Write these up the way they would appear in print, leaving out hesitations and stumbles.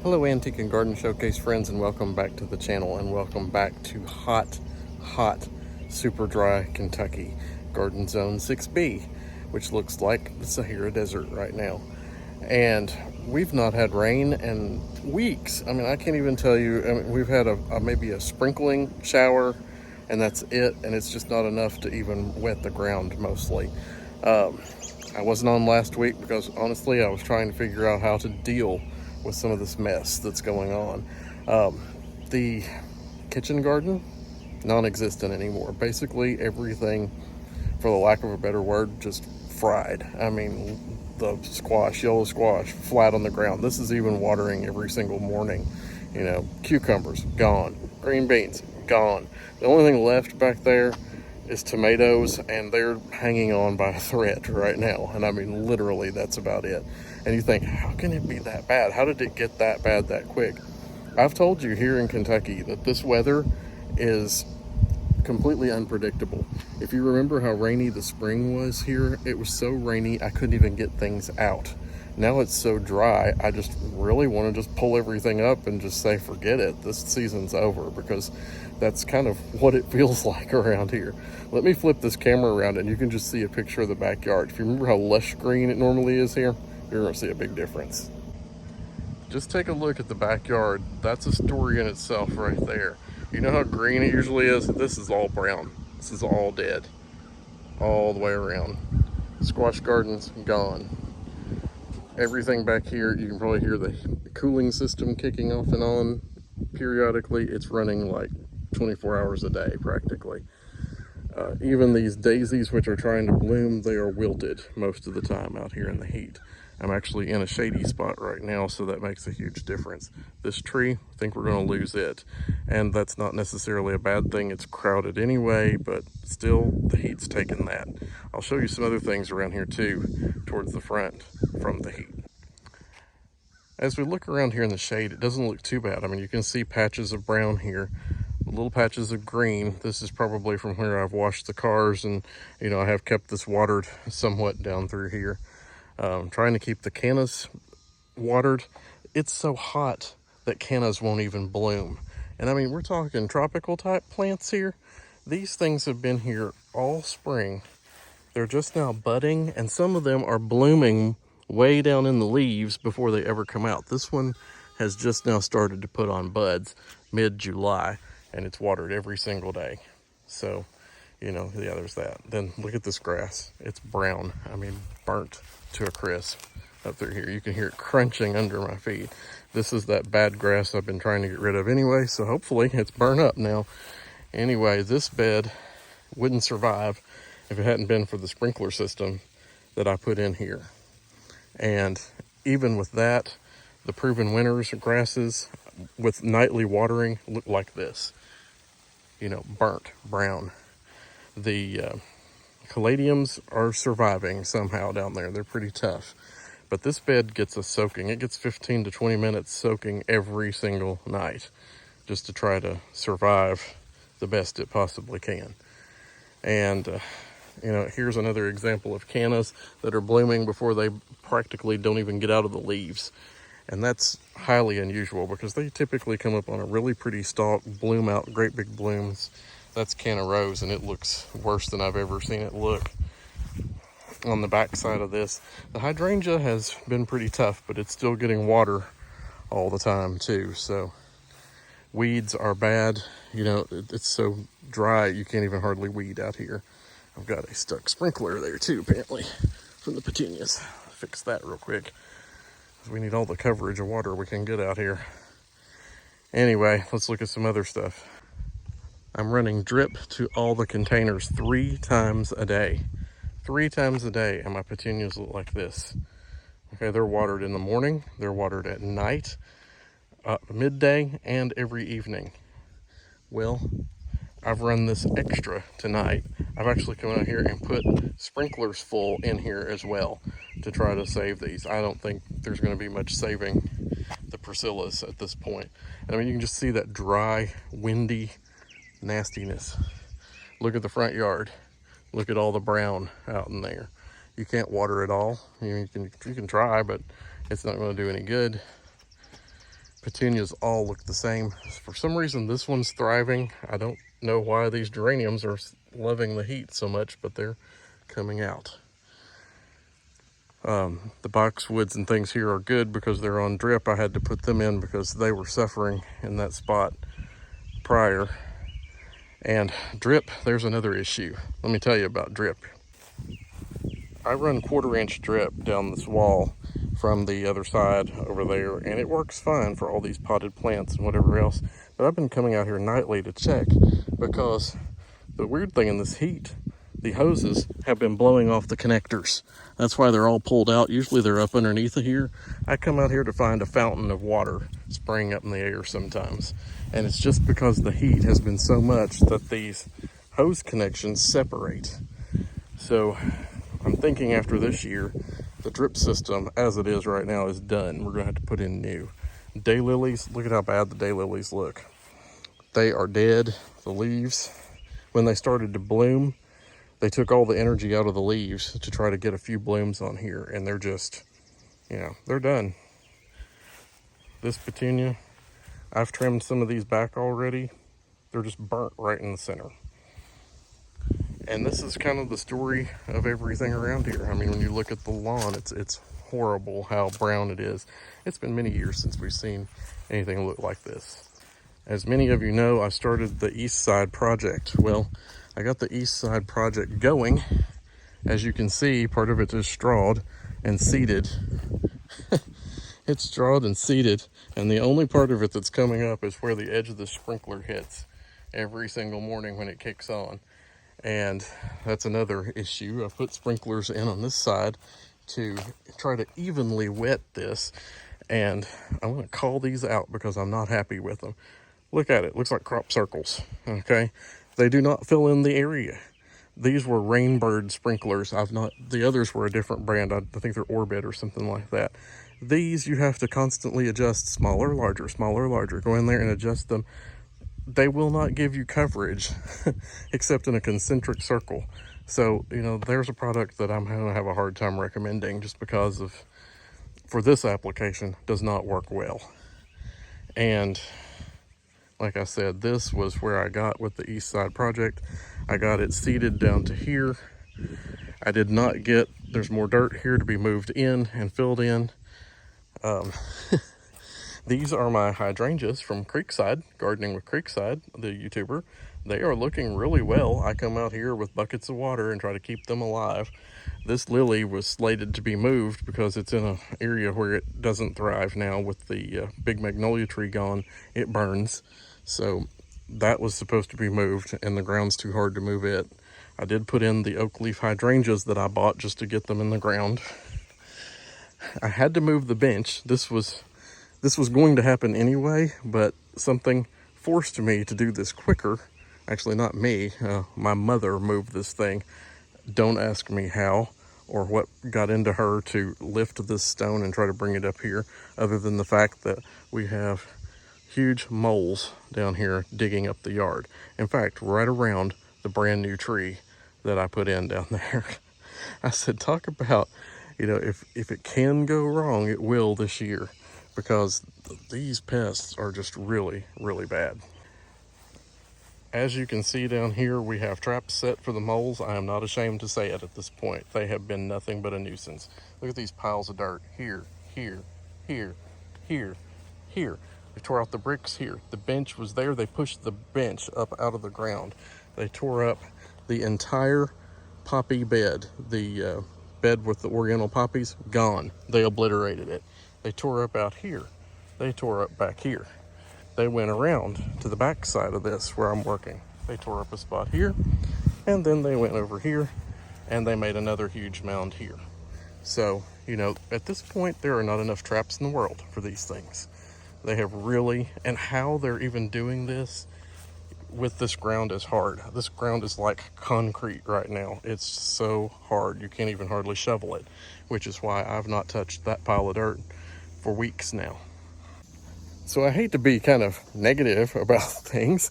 Hello Antique and Garden Showcase friends, and welcome back to the channel, and welcome back to hot, super dry Kentucky Garden Zone 6B, which looks like the Sahara Desert right now. And we've not had rain in weeks. I mean, I can't even tell you. I mean, we've had maybe a sprinkling shower, and that's it, and it's just not enough to even wet the ground mostly. I wasn't on last week because honestly I was trying to figure out how to deal with some of this mess that's going on. The kitchen garden, non-existent anymore. Basically everything, for the lack of a better word, just fried. I mean, the squash, yellow squash, flat on the ground. This is even watering every single morning. You know, cucumbers, gone. Green beans, gone. The only thing left back there is tomatoes, and they're hanging on by a thread right now. And I mean, literally, that's about it. And you think, how can it be that bad? How did it get that bad that quick? I've told you here in Kentucky that this weather is completely unpredictable. If you remember how rainy the spring was here, it was so rainy I couldn't even get things out. Now it's so dry, I just really want to just pull everything up and just say forget it, this season's over, because that's kind of what it feels like around here. Let me flip this camera around and you can just see a picture of the backyard. If you remember how lush green it normally is here, you're going to see a big difference. Just take a look at the backyard. That's a story in itself right there. You know how green it usually is? This is all brown. This is all dead. All the way around. Squash gardens, gone. Everything back here, you can probably hear the cooling system kicking off and on periodically. It's running like 24 hours a day practically. Even these daisies, which are trying to bloom, they are wilted most of the time out here in the heat. I'm actually in a shady spot right now, so that makes a huge difference. This tree, I think we're going to lose it. And that's not necessarily a bad thing. It's crowded anyway, but still, the heat's taken that. I'll show you some other things around here too, towards the front from the heat. As we look around here in the shade, it doesn't look too bad. I mean, you can see patches of brown here, little patches of green. This is probably from where I've washed the cars, and you know, I have kept this watered somewhat down through here. Trying to keep the cannas watered. It's so hot that cannas won't even bloom. And I mean, we're talking tropical type plants here. These things have been here all spring. They're just now budding, and some of them are blooming way down in the leaves before they ever come out. This one has just now started to put on buds mid-July, and it's watered every single day. So, you know, yeah, there's that. Then look at this grass. It's brown. I mean, burnt to a crisp up through here. You can hear it crunching under my feet. This is that bad grass I've been trying to get rid of anyway, so hopefully it's burnt up now. Anyway, this bed wouldn't survive if it hadn't been for the sprinkler system that I put in here. And even with that, the proven winners grasses with nightly watering look like this. You know, burnt brown. The caladiums are surviving somehow down there. They're pretty tough. But this bed gets a soaking. It gets 15 to 20 minutes soaking every single night just to try to survive the best it possibly can. And you know, here's another example of cannas that are blooming before they practically don't even get out of the leaves. And that's highly unusual because they typically come up on a really pretty stalk, bloom out great big blooms. That's canna rose, and it looks worse than I've ever seen it look. On the back side of this, the hydrangea has been pretty tough, but it's still getting water all the time too. So weeds are bad. You know, it's so dry you can't even hardly weed out here. I've got a stuck sprinkler there too, apparently, from the petunias. Fix that real quick. We need all the coverage of water we can get out here. Anyway, let's look at some other stuff. I'm running drip to all the containers 3 times a day. 3 times a day, and my petunias look like this. Okay, they're watered in the morning, they're watered at night, midday, and every evening. Well, I've run this extra tonight. I've actually come out here and put sprinklers full in here as well to try to save these. I don't think there's going to be much saving the Priscillas at this point. And I mean, you can just see that dry, windy nastiness. Look at the front yard. Look at all the brown out in there. You can't water it all. You can try, but it's not going to do any good. petunias all look the same. For some reason, this one's thriving. I don't know why these geraniums are loving the heat so much, but they're coming out. The boxwoods and things here are good because they're on drip. I had to put them in because they were suffering in that spot prior. And drip, there's another issue. Let me tell you about drip. I run 1/4-inch drip down this wall from the other side over there, and it works fine for all these potted plants and whatever else. But I've been coming out here nightly to check because the weird thing in this heat, the hoses have been blowing off the connectors. That's why they're all pulled out. Usually they're up underneath of here. I come out here to find a fountain of water spraying up in the air sometimes. And it's just because the heat has been so much that these hose connections separate. So I'm thinking after this year, the drip system as it is right now is done. We're gonna have to put in new. Daylilies, look at how bad the daylilies look. They are dead, the leaves. When they started to bloom, they took all the energy out of the leaves to try to get a few blooms on here, and they're just, they're done. This petunia, I've trimmed some of these back already. They're just burnt right in the center. And this is kind of the story of everything around here. I mean, when you look at the lawn, it's horrible how brown it is. It's been many years since we've seen anything look like this. As many of you know, I started the East Side Project. Well, I got the East Side Project going. As you can see, part of it is strawed and seeded. It's strawed and seeded, and the only part of it that's coming up is where the edge of the sprinkler hits every single morning when it kicks on. And that's another issue. I put sprinklers in on this side to try to evenly wet this, and I'm going to call these out because I'm not happy with them. Look at it. Looks like crop circles, okay? They do not fill in the area. These were Rainbird sprinklers. The others were a different brand. I think they're Orbit or something like that. These you have to constantly adjust, smaller, larger, smaller, larger. Go in there and adjust them. They will not give you coverage except in a concentric circle. So, there's a product that I'm going to have a hard time recommending just because for this application, does not work well. And like I said, this was where I got with the East Side Project. I got it seeded down to here. I did not get, there's more dirt here to be moved in and filled in. These are my hydrangeas from Creekside, Gardening with Creekside, the YouTuber. They are looking really well. I come out here with buckets of water and try to keep them alive. This lily was slated to be moved because it's in an area where it doesn't thrive now with the big magnolia tree gone. It burns. So that was supposed to be moved, and the ground's too hard to move it. I did put in the oak leaf hydrangeas that I bought just to get them in the ground. I had to move the bench. This was going to happen anyway, but something forced me to do this quicker. Actually, not me. My mother moved this thing. Don't ask me how or what got into her to lift this stone and try to bring it up here, other than the fact that we have huge moles down here digging up the yard. In fact, right around the brand new tree that I put in down there. I said, talk about, if it can go wrong, it will this year, because these pests are just really, really bad. As you can see down here, we have traps set for the moles. I am not ashamed to say it at this point. They have been nothing but a nuisance. Look at these piles of dirt here, here, here, here, here. They tore out the bricks here. The bench was there. They pushed the bench up out of the ground. They tore up the entire poppy bed. The bed with the oriental poppies, gone. They obliterated it. They tore up out here. They tore up back here. They went around to the back side of this where I'm working. They tore up a spot here, and then they went over here, and they made another huge mound here. So, at this point, there are not enough traps in the world for these things. They have really, and how they're even doing this with this ground is hard. This ground is like concrete right now. It's so hard, you can't even hardly shovel it, which is why I've not touched that pile of dirt for weeks now. So I hate to be kind of negative about things,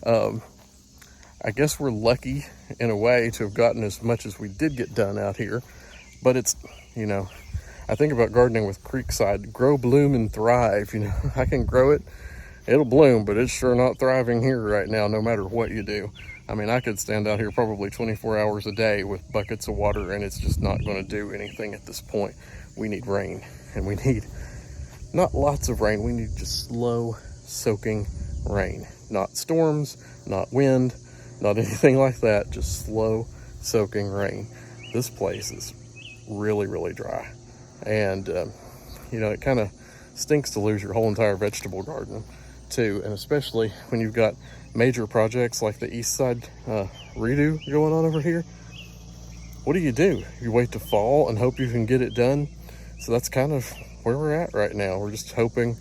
I guess we're lucky in a way to have gotten as much as we did get done out here, but it's, I think about gardening with Creekside. Grow, bloom, and thrive. You know, I can grow it, it'll bloom, but it's sure not thriving here right now, no matter what you do. I mean, I could stand out here probably 24 hours a day with buckets of water, and it's just not going to do anything at this point. We need rain, and we need not lots of rain. We need just slow soaking rain, not storms, not wind, not anything like that, just slow soaking rain. This place is really, really dry. And, you know, it kind of stinks to lose your whole entire vegetable garden too. And especially when you've got major projects like the east side redo going on over here. What do? You wait to fall and hope you can get it done. So that's kind of where we're at right now. We're just hoping,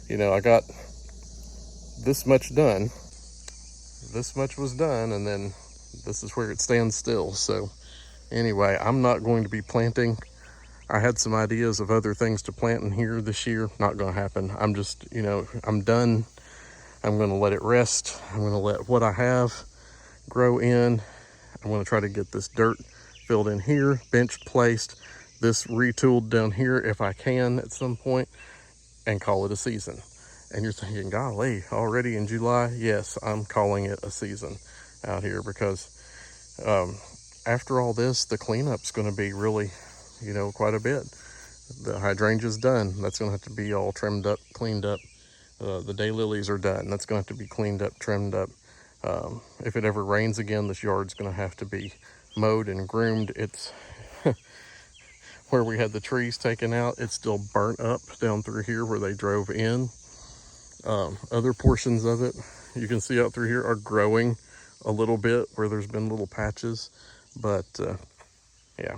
you know, I got this much done. This much was done, and then this is where it stands still. So anyway, I'm not going to be planting. I had some ideas of other things to plant in here this year. Not going to happen. I'm just, you know, I'm done. I'm going to let it rest. I'm going to let what I have grow in. I'm going to try to get this dirt filled in here, bench placed, this retooled down here if I can at some point, and call it a season. And you're thinking, golly, already in July? Yes, I'm calling it a season out here because after all this, the cleanup's going to be really, you know, quite a bit. The hydrangea's done. That's going to have to be all trimmed up, cleaned up. The daylilies are done. That's going to have to be cleaned up, trimmed up. If it ever rains again, this yard's going to have to be mowed and groomed. It's where we had the trees taken out. It's still burnt up down through here where they drove in. Other portions of it you can see out through here are growing a little bit where there's been little patches, but yeah,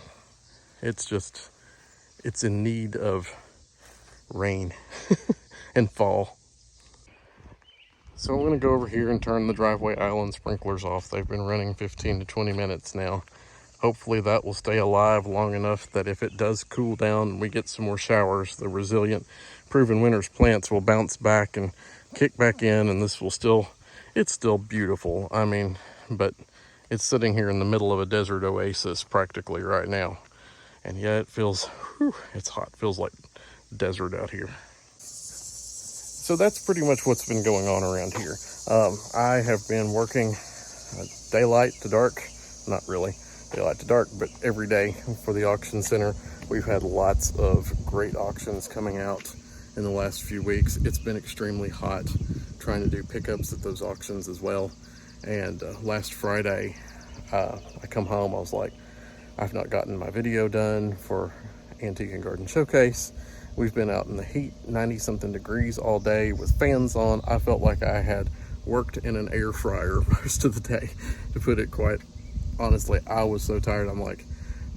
it's in need of rain and fall. So I'm going to go over here and turn the driveway island sprinklers off. They've been running 15 to 20 minutes now. Hopefully that will stay alive long enough that if it does cool down and we get some more showers, the resilient proven winners plants will bounce back and kick back in, and this will it's still beautiful. I mean, but it's sitting here in the middle of a desert oasis practically right now. And yeah, it feels, it's hot. It feels like desert out here. So that's pretty much what's been going on around here. I have been working daylight to dark, not really daylight to dark, but every day for the auction center. We've had lots of great auctions coming out in the last few weeks. It's been extremely hot trying to do pickups at those auctions as well. And last Friday, I come home, I was like, I've not gotten my video done for Antique and Garden Showcase. We've been out in the heat, 90 something degrees all day with fans on. I felt like I had worked in an air fryer most of the day, to put it quite honestly. I was so tired. I'm like,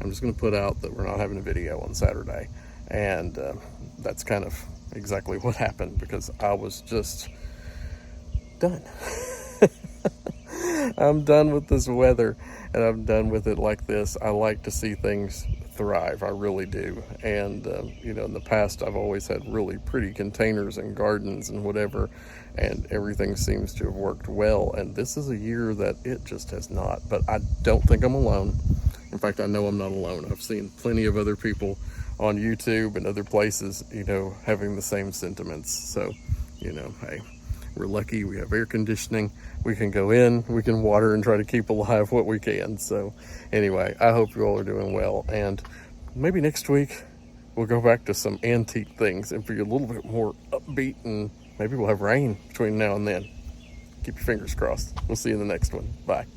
I'm just going to put out that we're not having a video on Saturday. And that's kind of exactly what happened, because I was just done. I'm done with this weather, and I'm done with it like this. I like to see things thrive. I really do. And you know, in the past I've always had really pretty containers and gardens and whatever, and everything seems to have worked well. And this is a year that it just has not. But I don't think I'm alone. In fact, I know I'm not alone. I've seen plenty of other people on YouTube and other places, you know, having the same sentiments. So, you know, hey, we're lucky. We have air conditioning. We can go in, we can water and try to keep alive what we can. So anyway, I hope you all are doing well. And maybe next week we'll go back to some antique things and be a little bit more upbeat, and maybe we'll have rain between now and then. Keep your fingers crossed. We'll see you in the next one. Bye.